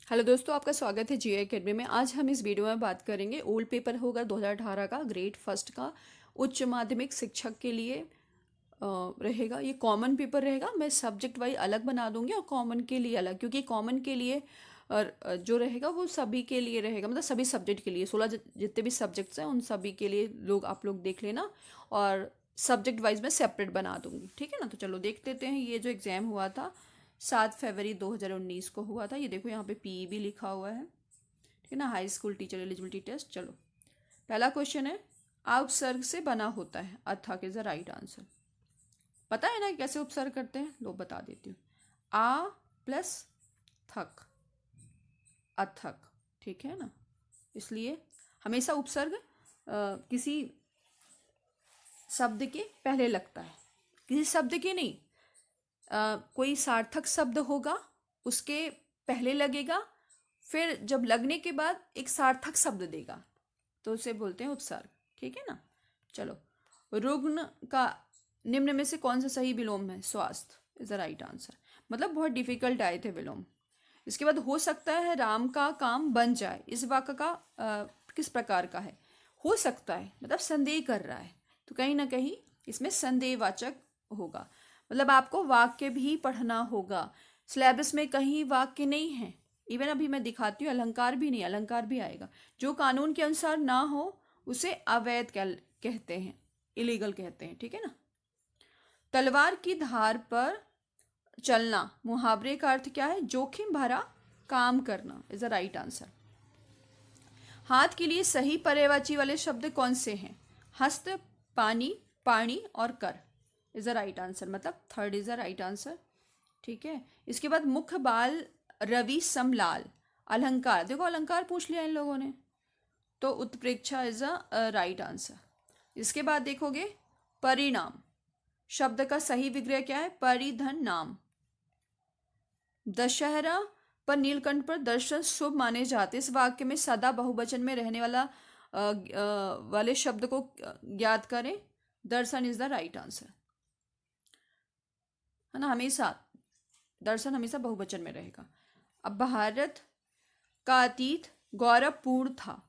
Hello दोस्तों, आपका स्वागत है जीए एकेडमी में। आज हम इस वीडियो में बात करेंगे ओल्ड पेपर होगा 2018 का ग्रेड फर्स्ट का उच्च माध्यमिक शिक्षक के लिए रहेगा। ये कॉमन पेपर रहेगा। मैं सब्जेक्ट वाइज अलग बना दूंगी और कॉमन के लिए अलग, क्योंकि कॉमन के लिए जो रहेगा वो सभी के लिए रहेगा, मतलब सभी सब्जेक्ट के लिए 16 जितने भी सब्जेक्ट्स हैं उन सभी के लिए आप लोग देख लेना। और सब्जेक्ट वाइज मैं सेपरेट बना दूंगी, ठीक है ना। तो चलो देख लेते हैं। ये जो एग्ज़ाम हुआ था 7 फरवरी 2019 को हुआ था। ये देखो यहाँ पे पी भी लिखा हुआ है, ठीक है ना, high school teacher eligibility test. चलो पहला क्वेश्चन है, आ उपसर्ग से बना होता है, अर्थक इज द राइट आंसर। पता है ना कैसे उपसर्ग करते हैं, लो बता देती हूँ। आ प्लस थक, अथक, ठीक है ना। इसलिए हमेशा उपसर्ग किसी शब्द के पहले लगता है, किसी शब्द के नहीं। कोई सार्थक शब्द होगा उसके पहले लगेगा, फिर जब लगने के बाद एक सार्थक शब्द देगा तो उसे बोलते हैं उपसर्ग, ठीक है ना। चलो, रुग्ण का निम्न में से कौन सा सही विलोम है? स्वास्थ्य इज द राइट आंसर। मतलब बहुत डिफिकल्ट आए थे विलोम। इसके बाद हो सकता है राम का काम बन जाए, इस वाक्य का किस प्रकार का है? हो सकता है मतलब संदेह कर रहा है, तो कहीं ना कहीं इसमें संदेहवाचक होगा। मतलब आपको वाक्य भी पढ़ना होगा। सिलेबस में कहीं वाक्य नहीं है। इवन अभी मैं दिखाती हूँ, अलंकार भी नहीं, अलंकार भी आएगा। जो कानून के अनुसार ना हो उसे अवैध कहते हैं, इलीगल कहते हैं, ठीक है ना। तलवार की धार पर चलना, मुहावरे का अर्थ क्या है? जोखिम भरा काम करना इज द राइट आंसर। हाथ के लिए सही पर्यायवाची वाले शब्द कौन से हैं? हस्त, पानी, पाणी और कर इज द राइट आंसर। मतलब third is the right answer, ठीक है। इसके बाद मुख बाल रवि समलाल, अलंकार, देखो अलंकार पूछ लिया इन लोगों ने, तो उत्प्रेक्षा इज अ राइट आंसर। इसके बाद देखोगे परिणाम शब्द का सही विग्रह क्या है? परिधन नाम। दशहरा पर नीलकंठ पर दर्शन शुभ माने जाते, इस वाक्य में सदा बहुवचन में रहने वाले शब्द को ज्ञात करें। दर्शन इज द राइट आंसर, है ना। हमेशा दर्शन हमेशा बहुवचन में रहेगा। अब भारत का अतीत गौरवपूर्ण था,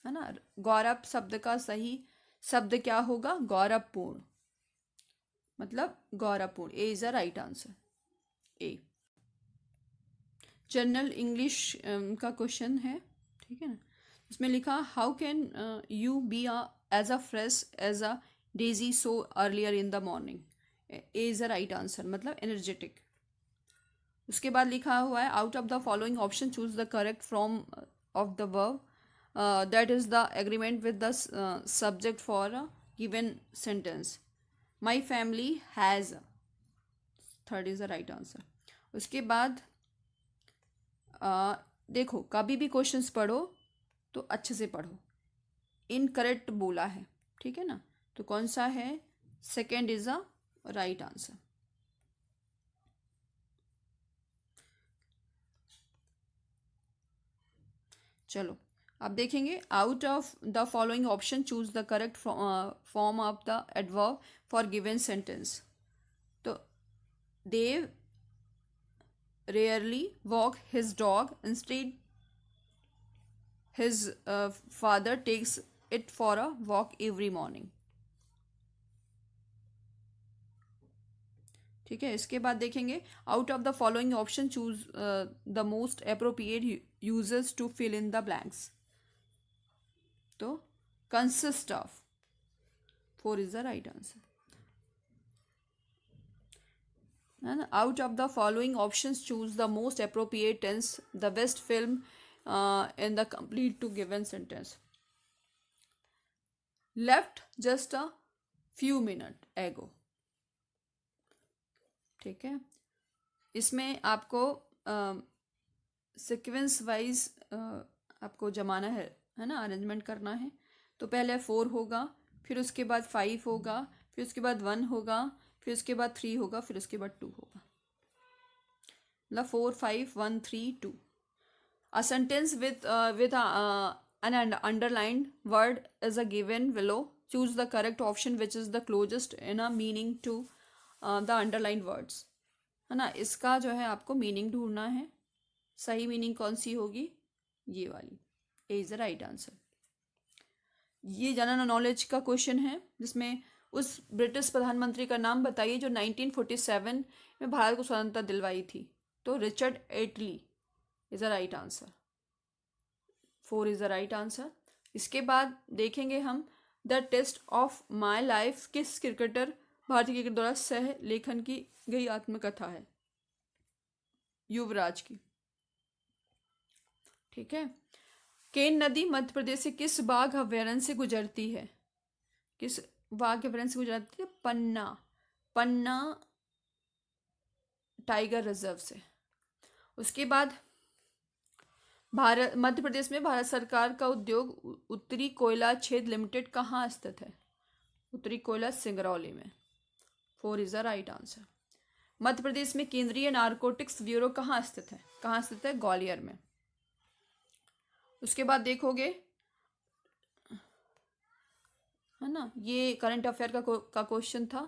है ना। गौरव शब्द का सही शब्द क्या होगा? गौरवपूर्ण, मतलब गौरवपूर्ण। A is the right answer, A. General English का क्वेश्चन है, ठीक है ना। इसमें लिखा, how can you be as a fresh as a daisy so earlier in the morning. A is the right answer, मतलब एनर्जेटिक। उसके बाद लिखा हुआ है, out of the following option choose the correct from of the verb that is the agreement with the subject for a given sentence. My family has, third is the right answer. उसके बाद देखो, कभी भी questions पढ़ो तो अच्छे से पढ़ो। इनकरेक्ट बोला है, ठीक है ना, तो कौन सा है? Second is a right answer. चलो अब देखेंगे, out of the following option choose the correct form of the adverb for given sentence. तो Dev rarely walk his dog, instead his father takes it for a walk every morning, ठीक है। इसके बाद देखेंगे, out of the following option choose the most appropriate users to fill in the blanks. तो consist of, four is the right answer, है ना। Out of the following options choose the most appropriate tense, the best film in the complete to given sentence. Left just a few minute ago, ठीक है। इसमें आपको sequence wise आपको जमाना है ना, अरेंजमेंट करना है। तो पहले 4 होगा, फिर उसके बाद 5 होगा, फिर उसके बाद 1 होगा, फिर उसके बाद 3 होगा, फिर उसके बाद 2 होगा। मतलब 4 5 1 3 2। A sentence with an underlined word is a given below. Choose the correct option which is the closest in a meaning to the underlined words, है ना। इसका जो है आपको मीनिंग ढूंढना है। सही मीनिंग कौन सी होगी? ये वाली, ए इज द राइट आंसर। ये जनरल नॉलेज का क्वेश्चन है जिसमें उस ब्रिटिश प्रधानमंत्री का नाम बताइए जो 1947 में भारत को स्वतंत्रता दिलवाई थी। तो Richard Attlee is the right answer. 4 is the right answer. इसके बाद देखेंगे हम the test of my life किस क्रिकेटर भारतीय क्रिकेट द्वारा सह लेखन की गई आत्मकथा है? युवराज की। ठीक है। केन नदी मध्य प्रदेश से किस बाघ अभ्यारण्य से गुजरती है? किस बाघ अभ्यारण्य से गुजरती है? पन्ना, पन्ना टाइगर रिजर्व से। उसके बाद भारत मध्य प्रदेश में भारत सरकार का उद्योग उत्तरी कोयला क्षेत्र लिमिटेड कहाँ स्थित है? उत्तरी कोयला सिंगरौली में। 4 is the right answer. Madhya Pradesh में केंद्रीय नारकोटिक्स ब्यूरो कहाँ स्थित है? कहाँ स्थित है? ग्वालियर में। उसके बाद देखोगे, है ना, ये करंट अफेयर का क्वेश्चन था।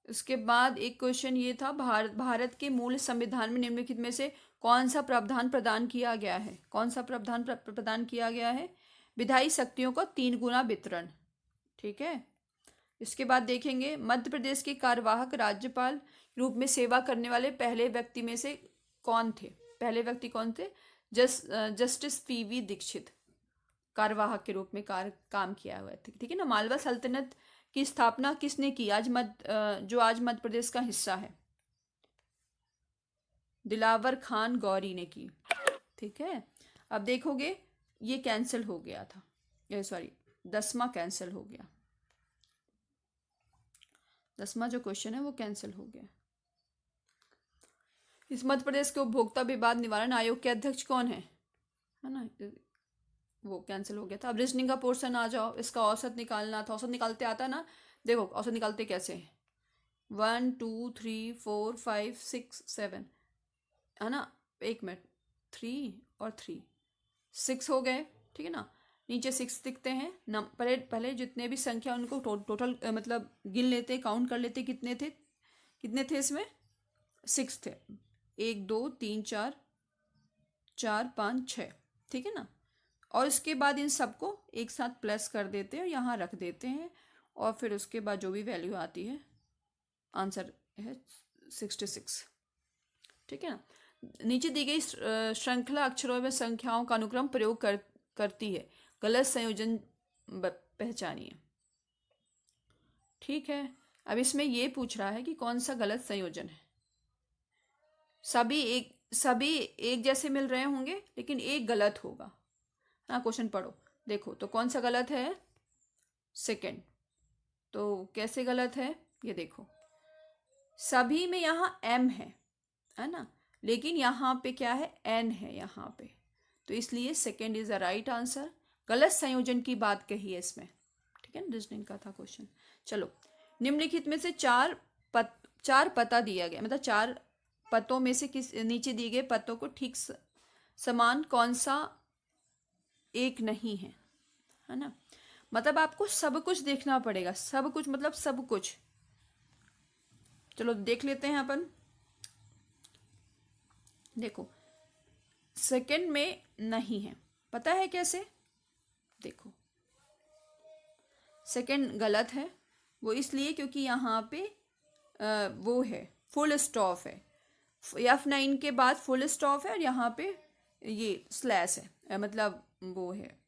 उसके बाद एक क्वेश्चन ये था, भारत के मूल संविधान में निम्नलिखित में से कौन सा प्रावधान प्रदान किया गया है? कौन सा प्रावधान प्रदान किया गया है? विधायी शक्तियों का 3 गुना वितरण। ठीक है। इसके बाद देखेंगे मध्य प्रदेश के कार्यवाहक राज्यपाल रूप में सेवा करने वाले पहले व्यक्ति में से कौन थे? पहले व्यक्ति कौन थे? जस्टिस पीवी दीक्षित कार्यवाहक के रूप में काम किया हुआ थे। ठीक है ना। मालवा सल्तनत की स्थापना किसने की? जो आज मध्य प्रदेश का हिस्सा है, दिलावर खान गौरी ने की। ठीक है। अब देखोगे ये कैंसिल हो गया था, ये सॉरी 10वां कैंसिल हो गया। 10वां जो क्वेश्चन है वो कैंसिल हो गया। इस मध्य प्रदेश के उपभोक्ता विवाद निवारण आयोग के अध्यक्ष कौन है ना? वो कैंसिल हो गया था। अब रीजनिंग का पोर्शन आ जाओ। इसका औसत निकालना था। औसत निकालते आता ना? देखो औसत निकालते कैसे हैं। 1 2 3 4 5 6 7, है ना। 1 मिनट, 3 और 3 6 हो गए। ठीक है ना। नीचे 6 दिखते हैं। पहले पहले जितने भी संख्या उनको टोटल मतलब गिन लेते, काउंट कर लेते, कितने थे इसमें? 6 थे। 1 2 3 4 4 5 6। ठीक है ना। और इसके बाद इन सबको एक साथ प्लस कर देते हैं और यहाँ रख देते हैं, और फिर उसके बाद जो भी वैल्यू आती है आंसर है 66। ठीक है ना। नीचे दी गई श्रृंखला अक्षरों में संख्याओं का अनुक्रम प्रयोग करती है। गलत संयोजन पहचानिए। ठीक है। अब इसमें ये पूछ रहा है कि कौन सा गलत संयोजन है। सभी एक जैसे मिल रहे होंगे लेकिन एक गलत होगा। हाँ, क्वेश्चन पढ़ो। देखो तो कौन सा गलत है? सेकंड। तो कैसे गलत है ये देखो। सभी में यहाँ एम है ना, लेकिन यहाँ पे क्या है? एन है यहाँ पे। तो इसलिए second is the right answer. गलत संयोजन की बात कही है इसमें। ठीक है ना। रीजनिंग का था क्वेश्चन। चलो, निम्नलिखित में से चार पता दिया गया, मतलब 4 पतों में से किस नीचे दिए गए पतों को ठीक समान कौन सा एक नहीं है ना। मतलब आपको सब कुछ देखना पड़ेगा। सब कुछ मतलब सब कुछ। चलो देख लेते हैं अपन। देखो सेकंड में नहीं है, पता है कैसे? देखो सेकंड गलत है। वो इसलिए क्योंकि यहाँ पे वो है, फुल स्टॉप है। F9 के बाद फुल स्टॉप है और यहाँ पे ये स्लैश है, मतलब वो है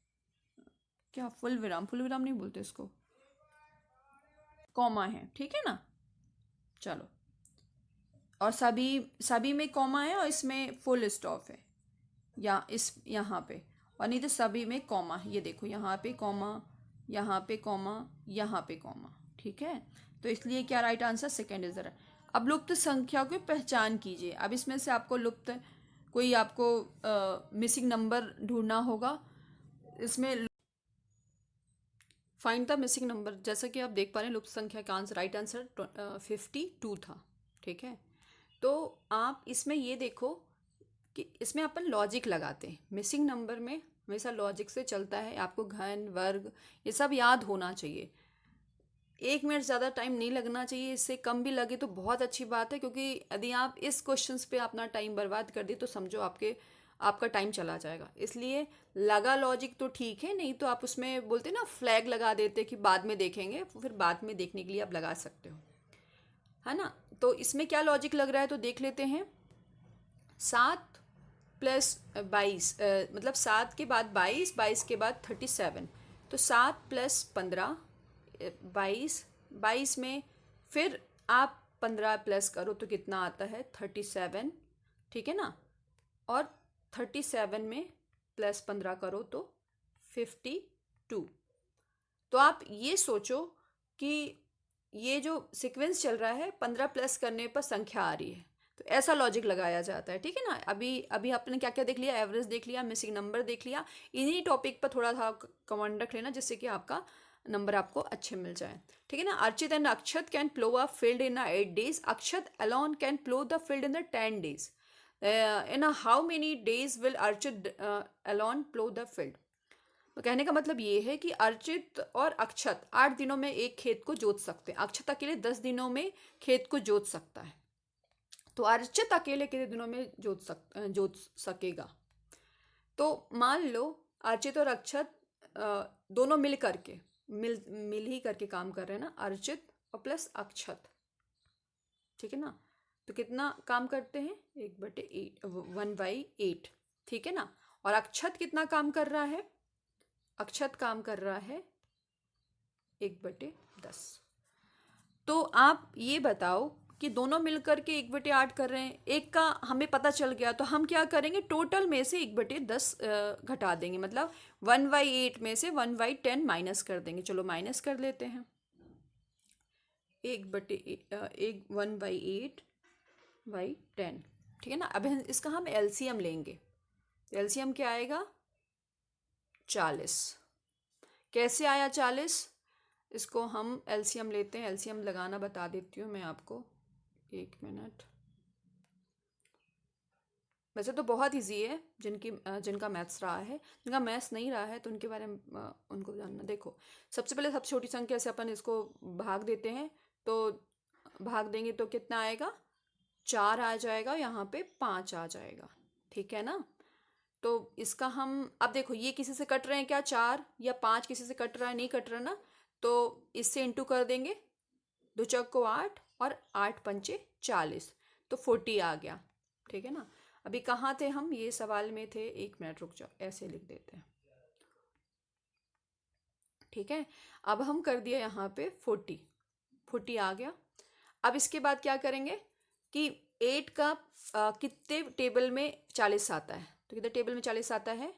क्या, फुल विराम नहीं बोलते इसको, कॉमा है। ठीक है ना। चलो, और सभी में कॉमा है और इसमें फुल स्टॉप है, या इस यहाँ पे, और नहीं तो सभी में कॉमा है। ये देखो यहाँ पे कॉमा, यहाँ पे कॉमा, यहाँ पे कॉमा। ठीक है। तो इसलिए क्या right answer? Second is the right. अब लुप्त संख्या की पहचान कीजिए। अब इसमें से आपको कोई आपको मिसिंग नंबर ढूंढना होगा। इसमें फाइंड द मिसिंग नंबर। जैसा कि आप देख पा रहे हैं लुप्त संख्या का आंसर, राइट आंसर 52 था। ठीक है। तो आप इसमें ये देखो कि इसमें अपन लॉजिक लगाते हैं। मिसिंग नंबर में हमेशा लॉजिक से चलता है। आपको घन, वर्ग ये सब याद होना चाहिए। 1 मिनट ज़्यादा टाइम नहीं लगना चाहिए, इससे कम भी लगे तो बहुत अच्छी बात है, क्योंकि यदि आप इस क्वेश्चंस पे अपना टाइम बर्बाद कर दिए तो समझो आपका टाइम चला जाएगा। इसलिए लगा लॉजिक तो ठीक है, नहीं तो आप उसमें बोलते ना फ्लैग लगा देते कि बाद में देखेंगे, फिर बाद में देखने के लिए आप लगा सकते हो, है ना। तो इसमें क्या लॉजिक लग रहा है तो देख लेते हैं। 7 + 22, मतलब 7 के बाद 22, 22 के बाद 37, तो 7 + 15 22, 22 में फिर आप 15 प्लस करो तो कितना आता है 37, ठीक है ना। और 37 में +15 करो तो 52। तो आप ये सोचो कि ये जो सीक्वेंस चल रहा है 15 प्लस करने पर संख्या आ रही है, तो ऐसा लॉजिक लगाया जाता है, ठीक है ना। अभी अभी आपने क्या क्या देख लिया, एवरेज देख लिया, मिसिंग नंबर देख लिया। इन्हीं टॉपिक पर थोड़ा सा कमांड रख लेना जिससे कि आपका नंबर आपको अच्छे मिल जाए, ठीक है ना। Archit and Akshat can plough a field in 8 days, Akshat alone can plough the field in the 10 days। In how many days will Archit alone plough the field. तो कहने का मतलब ये है कि अर्चित और अक्षत 8 दिनों में एक खेत को जोत सकते हैं, अक्षत अकेले 10 दिनों में खेत को जोत सकता है, तो अर्चित अकेले कितने दिनों में जोत सकेगा। तो मान लो अर्चित और अक्षत दोनों मिल ही करके काम कर रहे हैं ना, अर्चित और प्लस अक्षत, ठीक है ना। तो कितना काम करते हैं 1/8, 1/8, ठीक है ना। और अक्षत कितना काम कर रहा है, अक्षत काम कर रहा है 1/10। तो आप ये बताओ कि दोनों मिलकर के 1/8 कर रहे हैं, एक का हमें पता चल गया तो हम क्या करेंगे, टोटल में से 1/10 घटा देंगे, मतलब 1/8 में से 1/10 माइनस कर देंगे। चलो माइनस कर लेते हैं, 1/8/10, ठीक है ना। अब इसका हम एलसीएम लेंगे, एलसीएम क्या आएगा 40। कैसे आया 40, इसको हम एलसीएम लेते हैं, एलसीएम लगाना बता देती हूँ मैं आपको, 1 मिनट। वैसे तो बहुत इजी है, जिनका मैथ्स रहा है, जिनका मैथ्स नहीं रहा है तो उनके बारे में उनको जानना। देखो सबसे पहले सबसे छोटी संख्या से अपन इसको भाग देते हैं, तो भाग देंगे तो कितना आएगा 4 आ जाएगा, यहाँ पे 5 आ जाएगा, ठीक है ना। तो इसका हम अब देखो ये किसी से कट रहे हैं क्या, 4 या 5 किसी से कट रहा है, नहीं कट रहा ना, तो इससे इंटू कर देंगे, 2 × 8 और 8×5 40, तो 40 आ गया, ठीक है ना। अभी कहाँ थे हम, ये सवाल में थे, 1 मिनट रुक जाओ, ऐसे लिख देते हैं, ठीक है। अब हम कर दिया यहाँ पे 40 आ गया। अब इसके बाद क्या करेंगे कि 8 का कितने टेबल में 40 आता है, तो कितने टेबल में 40 आता है,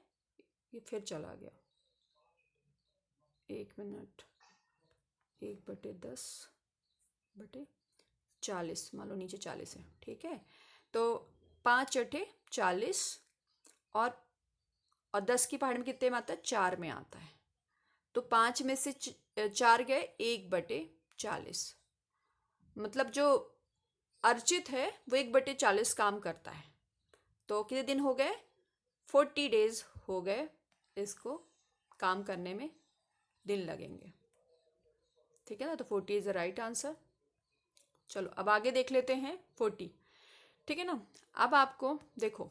ये फिर चला गया, 1 मिनट, 1/10/40, मान लो नीचे 40 है, ठीक है। तो 5×8 = 40, और 10 की पहाड़ में कितने में आता है, 4 में आता है, तो 5 में से 4 गए, 1/40, मतलब जो अर्चित है वो 1/40 काम करता है। तो कितने दिन हो गए, 40 डेज हो गए, इसको काम करने में दिन लगेंगे, ठीक है ना। तो 40 इज द राइट आंसर। चलो अब आगे देख लेते हैं 40, ठीक है ना। अब आपको देखो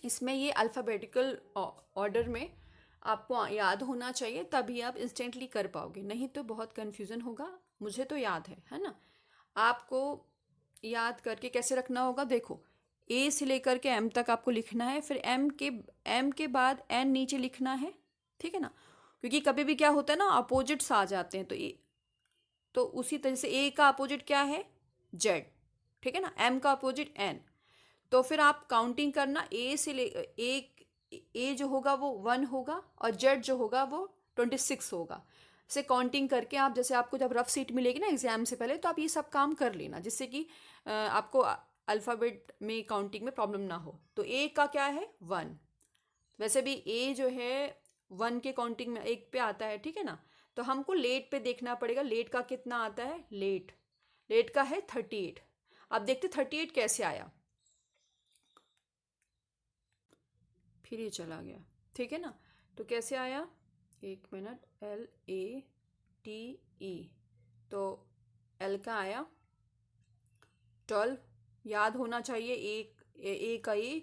इसमें ये अल्फ़ाबेटिकल ऑर्डर में आपको याद होना चाहिए, तभी आप इंस्टेंटली कर पाओगे, नहीं तो बहुत कन्फ्यूज़न होगा। मुझे तो याद है ना। आपको याद करके कैसे रखना होगा, देखो ए से लेकर के एम तक आपको लिखना है, फिर एम के बाद एन नीचे लिखना है, ठीक है ना। क्योंकि कभी भी क्या होता है ना, अपोजिट्स आ जाते हैं, तो उसी तरह से ए का अपोजिट क्या है, जेड, ठीक है ना, एम का अपोजिट एन। तो फिर आप काउंटिंग करना, ए जो होगा वो 1 होगा, और जेड जो होगा वो 26 होगा। से काउंटिंग करके आप, जैसे आपको जब रफ सीट मिलेगी ना एग्जाम से पहले, तो आप ये सब काम कर लेना, जिससे कि आपको अल्फ़ाबेट में काउंटिंग में प्रॉब्लम ना हो। तो ए का क्या है 1, वैसे भी ए जो है 1 के काउंटिंग में 1 पे आता है, ठीक है ना। तो हमको लेट पे देखना पड़ेगा, लेट का कितना आता है, लेट का है 38। अब देखते 38 कैसे आया, फिर ये चला गया, ठीक है ना। तो कैसे आया, 1 मिनट, LATE तो एल का आया 12, याद होना चाहिए, ए का ए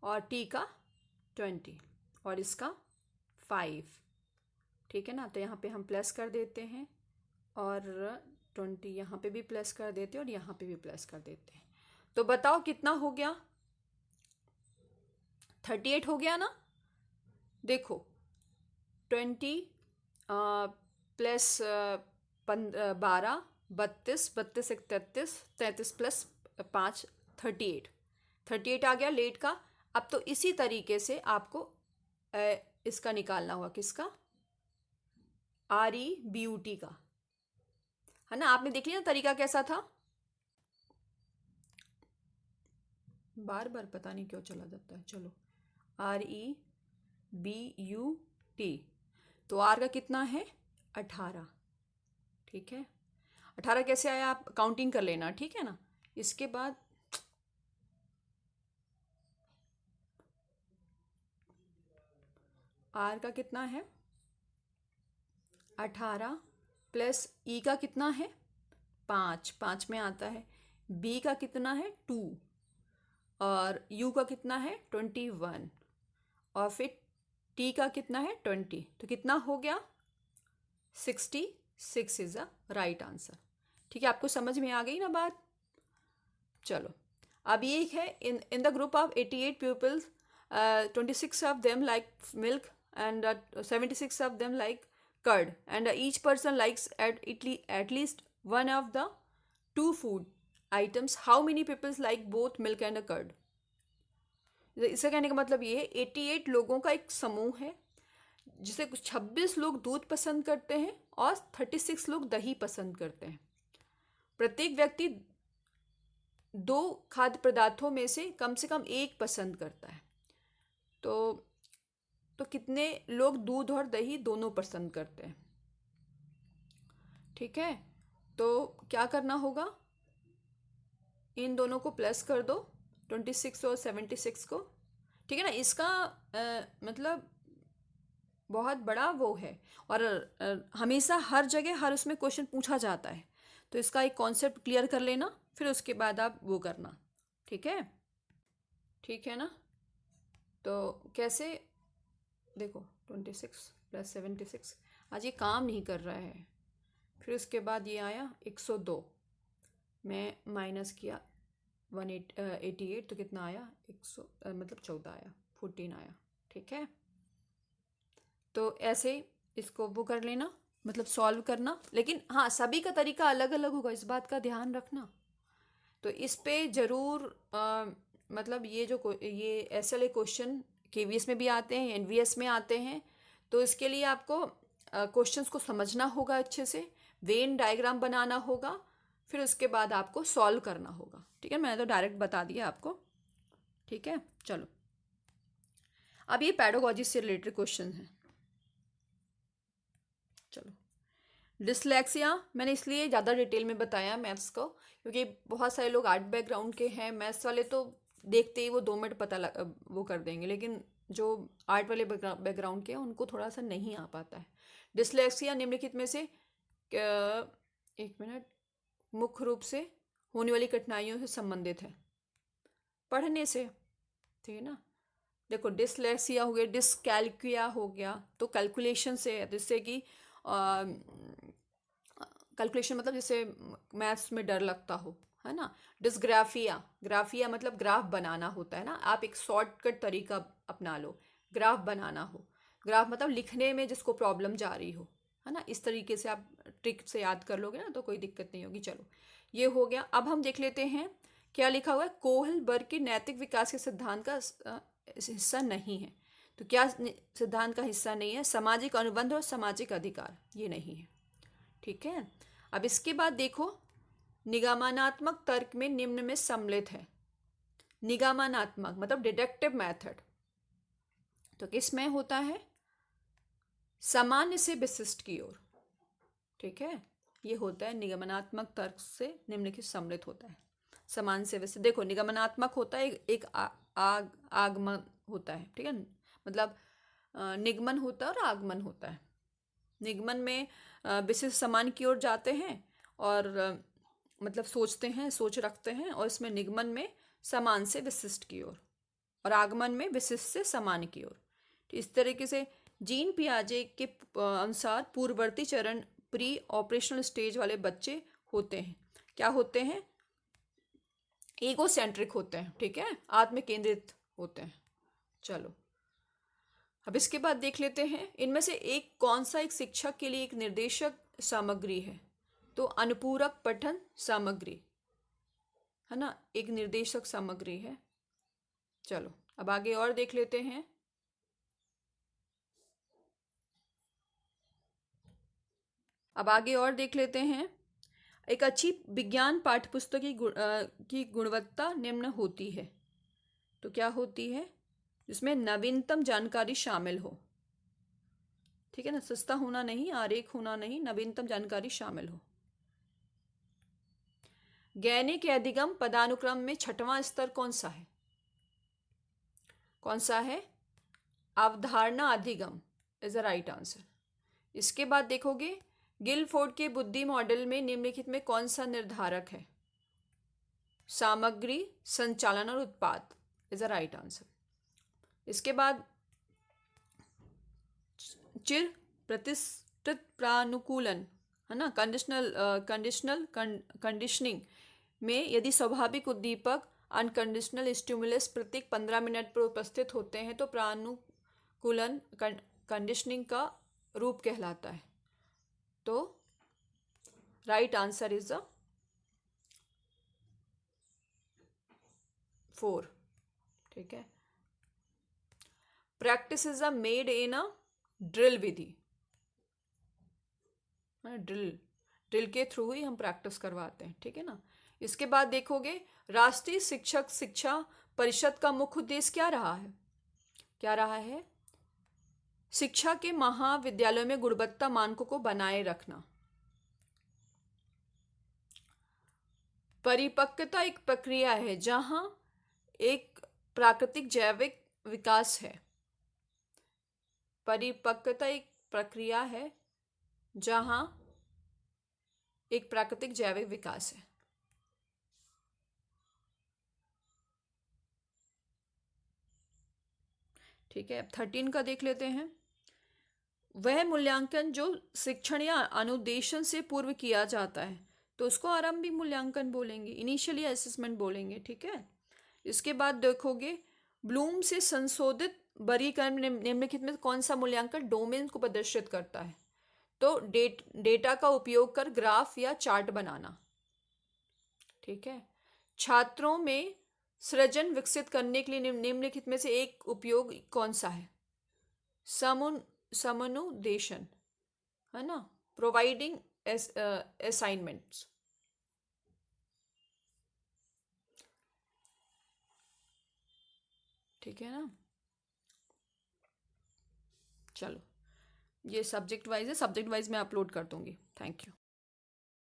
और टी का 20 और इसका 5। ठीक है ना, तो यहाँ पे हम प्लस कर देते हैं और 20 यहाँ पे भी प्लस कर देते हैं और यहाँ पे भी प्लस कर देते हैं। तो बताओ कितना हो गया? 38 हो गया ना। देखो 20 प्लस 12, 32, 32 एक 33, 33 प्लस 5 38, 38 आ गया लेट का। अब तो इसी तरीके से आपको इसका निकालना होगा, किसका? REBUT का, है ना। आपने देख लिया ना तरीका कैसा था। बार बार पता नहीं क्यों चला जाता है। चलो REBUT, तो आर का कितना है? 18। ठीक है, 18 कैसे आया आप काउंटिंग कर लेना, ठीक है ना। इसके बाद आर का कितना है? 18 प्लस ई का कितना है? 5, 5 में आता है। बी का कितना है? 2 और यू का कितना है? 21 और फिर टी का कितना है? 20। तो कितना हो गया? 66 इज अ राइट आंसर। ठीक है, आपको समझ में आ गई ना बात। चलो अब ये है, in the group of 88 peoples 26 of them like milk and 76 of them like curd and each person likes at least one of the two food items. How many people like both milk and a curd? इसका कहने का मतलब ये है 88 लोगों का एक समूह है जिसे कुछ 26 लोग दूध पसंद करते हैं और 36 लोग दही पसंद करते हैं। प्रत्येक व्यक्ति 2 खाद्य पदार्थों में से कम एक पसंद करता है। तो कितने लोग दूध और दही दोनों पसंद करते हैं? ठीक है, तो क्या करना होगा? इन दोनों को प्लस कर दो, 26 और 76 को। ठीक है ना, इसका मतलब बहुत बड़ा वो है और हमेशा हर जगह हर उसमें क्वेश्चन पूछा जाता है। तो इसका एक कॉन्सेप्ट क्लियर कर लेना, फिर उसके बाद आप वो करना। ठीक है, ठीक है ना। तो कैसे? देखो 26 प्लस 76, आज ये काम नहीं कर रहा है। फिर उसके बाद ये आया 102, मैं माइनस किया 188, तो कितना आया? 100 मतलब 14 आया, 14 आया। ठीक है, तो ऐसे इसको वो कर लेना, मतलब सॉल्व करना। लेकिन हाँ, सभी का तरीका अलग अलग होगा, इस बात का ध्यान रखना। तो इस पे ज़रूर मतलब ये SLA क्वेश्चन KVS में भी आते हैं, NVS में आते हैं। तो इसके लिए आपको क्वेश्चंस को समझना होगा अच्छे से, वेन डायग्राम बनाना होगा, फिर उसके बाद आपको सॉल्व करना होगा। ठीक है, मैंने तो डायरेक्ट बता दिया आपको। ठीक है, चलो अब ये पैडागोजी से रिलेटेड क्वेश्चन है। चलो, डिसलेक्सिया मैंने इसलिए ज़्यादा डिटेल में बताया मैथ्स को, क्योंकि बहुत सारे लोग आर्ट बैकग्राउंड के हैं। मैथ्स वाले तो देखते ही वो 2 मिनट वो कर देंगे, लेकिन जो आर्ट वाले बैकग्राउंड के हैं उनको थोड़ा सा नहीं आ पाता है। डिसलेक्सिया निम्नलिखित में से एक मिनट, मुख्य रूप से होने वाली कठिनाइयों से संबंधित है, पढ़ने से। ठीक है ना, देखो डिसलेक्सिया हो गया, डिसकैल्कुलिया हो गया, तो कैलकुलेशन से, जिससे कि कैलकुलेशन मतलब जैसे मैथ्स में डर लगता हो, है ना। डिसग्राफिया, ग्राफिया मतलब ग्राफ बनाना होता है ना। आप एक शॉर्टकट तरीका अपना लो, ग्राफ बनाना हो। ग्राफ मतलब लिखने में जिसको प्रॉब्लम जा रही हो, है ना। इस तरीके से आप ट्रिक से याद कर लोगे ना, तो कोई दिक्कत नहीं होगी। चलो ये हो गया। अब हम देख लेते हैं क्या लिखा हुआ है। कोहलबर्ग के नैतिक विकास के सिद्धांत का हिस्सा नहीं है। तो क्या सिद्धांत का हिस्सा नहीं है? सामाजिक अनुबंध और सामाजिक अधिकार, ये नहीं है। ठीक है, अब इसके बाद देखो, निगमनात्मक तर्क में निम्न में सम्मिलित है। निगमनात्मक मतलब डिडक्टिव मेथड, तो किस में होता है? सामान्य से विशिष्ट की ओर। ठीक है, ये होता है निगमनात्मक तर्क से निम्नलिखित सम्मिलित होता है। सामान्य से विशिष्ट, देखो निगमनात्मक होता है एक आगमन होता है। ठीक है, मतलब निगमन होता है और आगमन होता है। निगमन में विशिष्ट समान की ओर जाते हैं और मतलब सोचते हैं, सोच रखते हैं, और इसमें निगमन में समान से विशिष्ट की ओर और आगमन में विशिष्ट से समान की ओर। तो इस तरीके से जीन पियाजे के अनुसार पूर्ववर्ती चरण प्री ऑपरेशनल स्टेज वाले बच्चे होते हैं, क्या होते हैं, ईगो सेंट्रिक होते हैं, ठीक है, आत्म केंद्रित होते हैं। चलो अब इसके बाद देख लेते हैं इनमें से एक कौन सा एक शिक्षक के लिए एक निर्देशक सामग्री है। तो अनुपूरक पठन सामग्री है ना, एक निर्देशक सामग्री है। चलो अब आगे और देख लेते हैं। अब आगे और देख लेते हैं। एक अच्छी विज्ञान पाठ्यपुस्तक की गुणवत्ता निम्न होती है। तो क्या होती है, जिसमें नवीनतम जानकारी शामिल हो, ठीक है ना, सस्ता होना नहीं, आरेख होना नहीं, नवीनतम जानकारी शामिल हो। गैनिक या अधिगम पदानुक्रम में छठवां स्तर कौन सा है, कौन सा है, अवधारणा अधिगम इज अ राइट आंसर। इसके बाद देखोगे गिलफोर्ड के बुद्धि मॉडल में निम्नलिखित में कौन सा निर्धारक है, सामग्री, संचालन और उत्पाद इज अ राइट आंसर। इसके बाद चिर प्रतिष्ठित प्रानुकूलन है ना, कंडीशनल कंडीशनिंग में यदि स्वाभाविक उद्दीपक अनकंडीशनल स्टिमुलस प्रत्येक 15 मिनट पर उपस्थित होते हैं तो प्रानुकूलन कंडीशनिंग का रूप कहलाता है। तो राइट आंसर इज द 4, ठीक है। Practice is a made in a drill Vidhi, drill के थ्रू ही हम प्रैक्टिस करवाते हैं, ठीक है ना। इसके बाद देखोगे राष्ट्रीय शिक्षक शिक्षा परिषद का मुख्य उद्देश्य क्या रहा है, क्या रहा है, शिक्षा के महाविद्यालयों में गुणवत्ता मानकों को बनाए रखना। परिपक्वता एक प्रक्रिया है जहां एक प्राकृतिक जैविक विकास है। परिपक्वता एक प्रक्रिया है जहां एक प्राकृतिक जैविक विकास है। ठीक है, अब 13 का देख लेते हैं। वह मूल्यांकन जो शिक्षण या अनुदेशन से पूर्व किया जाता है तो उसको आरंभिक मूल्यांकन बोलेंगे, इनिशियली असेसमेंट बोलेंगे, ठीक है। इसके बाद देखोगे ब्लूम से संशोधित वर्गीकरण निम्नलिखित में कौन सा मूल्यांकन डोमेन को प्रदर्शित करता है। तो डेटा का उपयोग कर ग्राफ या चार्ट बनाना, ठीक है। छात्रों में सृजन विकसित करने के लिए निम्नलिखित में से एक उपयोग कौन सा है, समनुदेशन है ना, प्रोवाइडिंग असाइनमेंट्स, ठीक है ना। चलो ये सब्जेक्ट वाइज है, सब्जेक्ट वाइज मैं अपलोड कर दूंगी। Thank you.